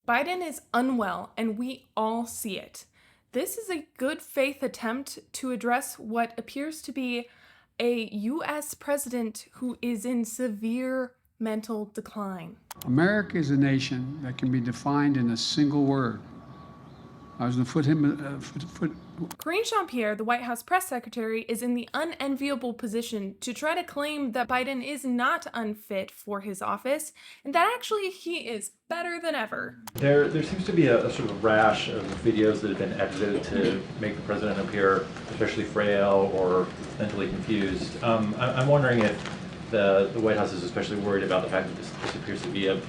Biden is unwell, and we all see it. This is a good faith attempt to address what appears to be a U.S. president who is in severe mental decline. America is a nation that can be defined in a single word. I was going to Karine Jean-Pierre, the White House press secretary, is in the unenviable position to try to claim that Biden is not unfit for his office, and that actually he is better than ever. There seems to be a sort of rash of videos that have been edited to make the president appear especially frail or mentally confused. I'm wondering if the White House is especially worried about the fact that this appears to be a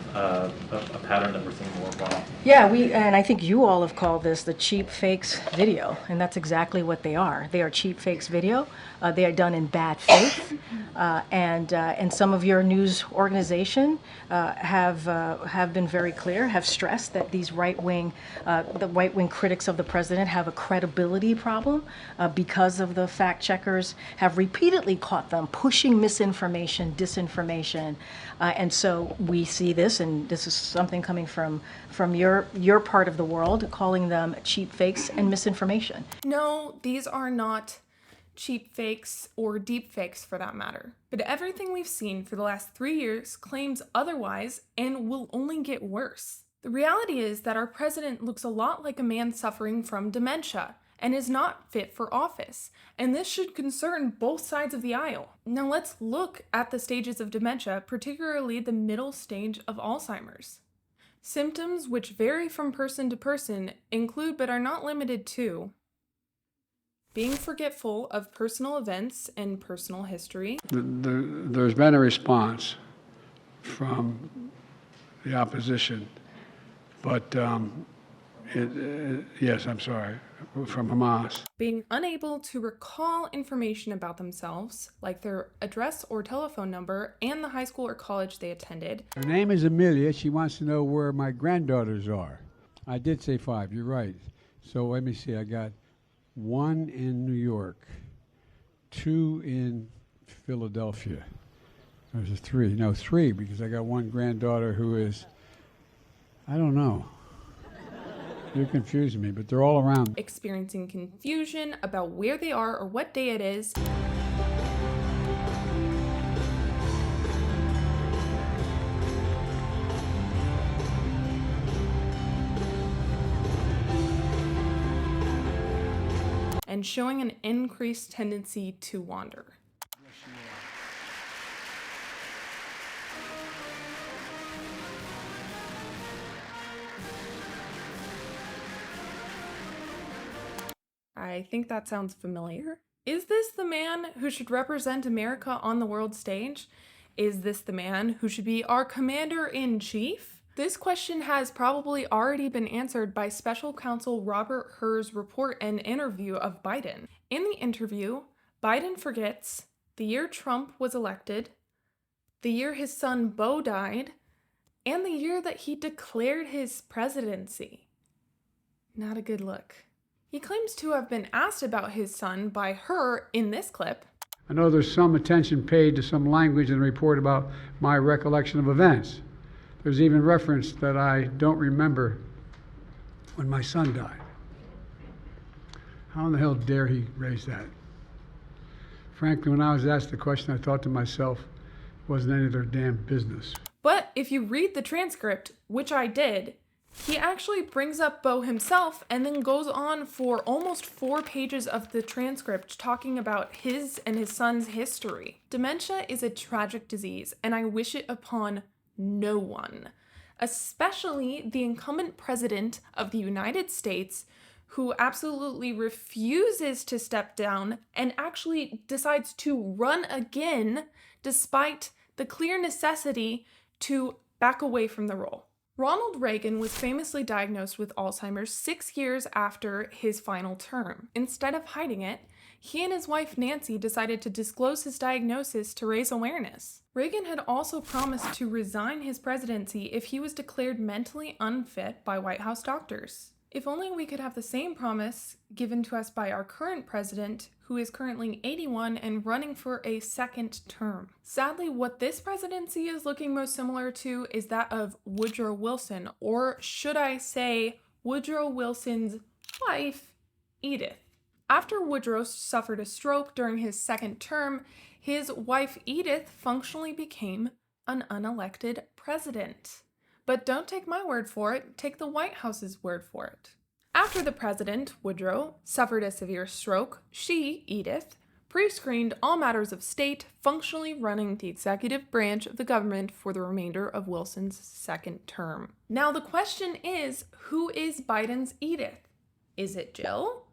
pattern that we're seeing more and more. Yeah, and I think you all have called this the cheap fakes video, and that's exactly what they are. They are cheap fakes video. They are done in bad faith, and some of your news organization have been very clear, have stressed that these the right-wing critics of the president have a credibility problem because of the fact checkers have repeatedly caught them pushing misinformation, disinformation, and so we see this, and this is something coming from your part of the world, calling them cheap fakes and misinformation. No, these are not cheap fakes or deep fakes for that matter. But everything we've seen for the last 3 years claims otherwise and will only get worse. The reality is that our president looks a lot like a man suffering from dementia and is not fit for office. And this should concern both sides of the aisle. Now let's look at the stages of dementia, particularly the middle stage of Alzheimer's. Symptoms which vary from person to person include but are not limited to being forgetful of personal events and personal history. There's been a response from the opposition, but yes, I'm sorry, from Hamas. Being unable to recall information about themselves, like their address or telephone number and the high school or college they attended. Her name is Amelia. She wants to know where my granddaughters are. I did say 5, you're right. So let me see, I got 1 in New York, 2 in Philadelphia. There's a 3. No, 3, because I got 1 granddaughter who is, I don't know. You're confusing me, but they're all around. Experiencing confusion about where they are or what day it is. And showing an increased tendency to wander. I think that sounds familiar. Is this the man who should represent America on the world stage? Is this the man who should be our commander-in-chief? This question has probably already been answered by special counsel Robert Hur's report and interview of Biden. In the interview, Biden forgets the year Trump was elected, the year his son Beau died, and the year that he declared his presidency. Not a good look. He claims to have been asked about his son by Hur in this clip. I know there's some attention paid to some language in the report about my recollection of events. There's even reference that I don't remember when my son died. How in the hell dare he raise that? Frankly, when I was asked the question, I thought to myself, it wasn't any of their damn business. But if you read the transcript, which I did, he actually brings up Beau himself and then goes on for almost 4 pages of the transcript talking about his and his son's history. Dementia is a tragic disease, and I wish it upon no one, especially the incumbent president of the United States, who absolutely refuses to step down and actually decides to run again despite the clear necessity to back away from the role. Ronald Reagan was famously diagnosed with Alzheimer's 6 years after his final term. Instead of hiding it, he and his wife Nancy decided to disclose his diagnosis to raise awareness. Reagan had also promised to resign his presidency if he was declared mentally unfit by White House doctors. If only we could have the same promise given to us by our current president, who is currently 81 and running for a second term. Sadly, what this presidency is looking most similar to is that of Woodrow Wilson, or should I say, Woodrow Wilson's wife, Edith. After Woodrow suffered a stroke during his second term, his wife Edith functionally became an unelected president. But don't take my word for it, take the White House's word for it. After the president, Woodrow, suffered a severe stroke, she, Edith, pre-screened all matters of state, functionally running the executive branch of the government for the remainder of Wilson's second term. Now the question is, who is Biden's Edith? Is it Jill?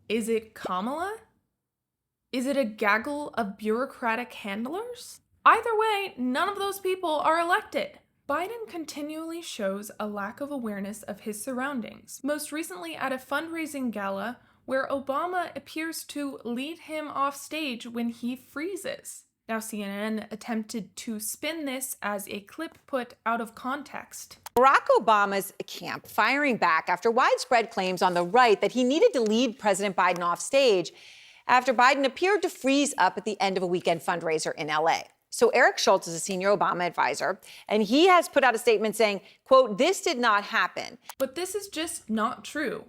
Is it Kamala? Is it a gaggle of bureaucratic handlers? Either way, none of those people are elected. Biden continually shows a lack of awareness of his surroundings, most recently at a fundraising gala where Obama appears to lead him off stage when he freezes. Now, CNN attempted to spin this as a clip put out of context. Barack Obama's camp firing back after widespread claims on the right that he needed to lead President Biden off stage after Biden appeared to freeze up at the end of a weekend fundraiser in LA. So Eric Schultz is a senior Obama advisor, and he has put out a statement saying, quote, "This did not happen." But this is just not true.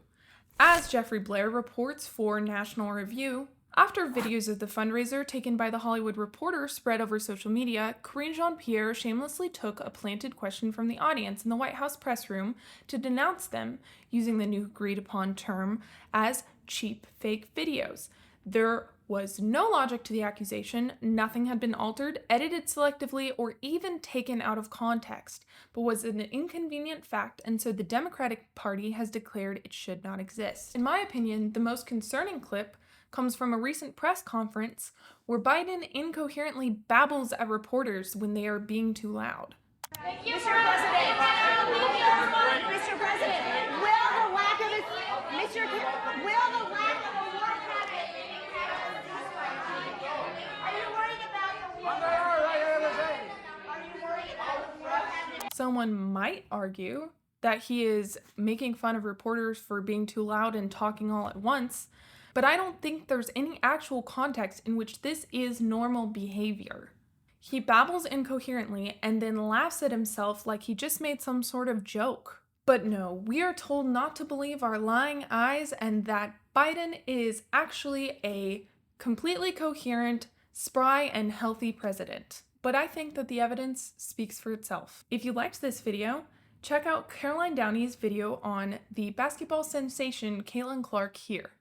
As Jeffrey Blair reports for National Review, after videos of the fundraiser taken by the Hollywood Reporter spread over social media, Karine Jean-Pierre shamelessly took a planted question from the audience in the White House press room to denounce them using the new agreed-upon term as cheap fake videos. There was no logic to the accusation, nothing had been altered, edited selectively, or even taken out of context, but was an inconvenient fact, and so the Democratic Party has declared it should not exist. In my opinion, the most concerning clip comes from a recent press conference where Biden incoherently babbles at reporters when they are being too loud. Thank you, Mr. President. Mr. President, will the lack of a work habit are you worried about the work habit? Are you worried about the work habit? Someone might argue that he is making fun of reporters for being too loud and talking all at once, but I don't think there's any actual context in which this is normal behavior. He babbles incoherently and then laughs at himself like he just made some sort of joke. But no, we are told not to believe our lying eyes and that Biden is actually a completely coherent, spry, and healthy president. But I think that the evidence speaks for itself. If you liked this video, check out Caroline Downey's video on the basketball sensation Caitlin Clark here.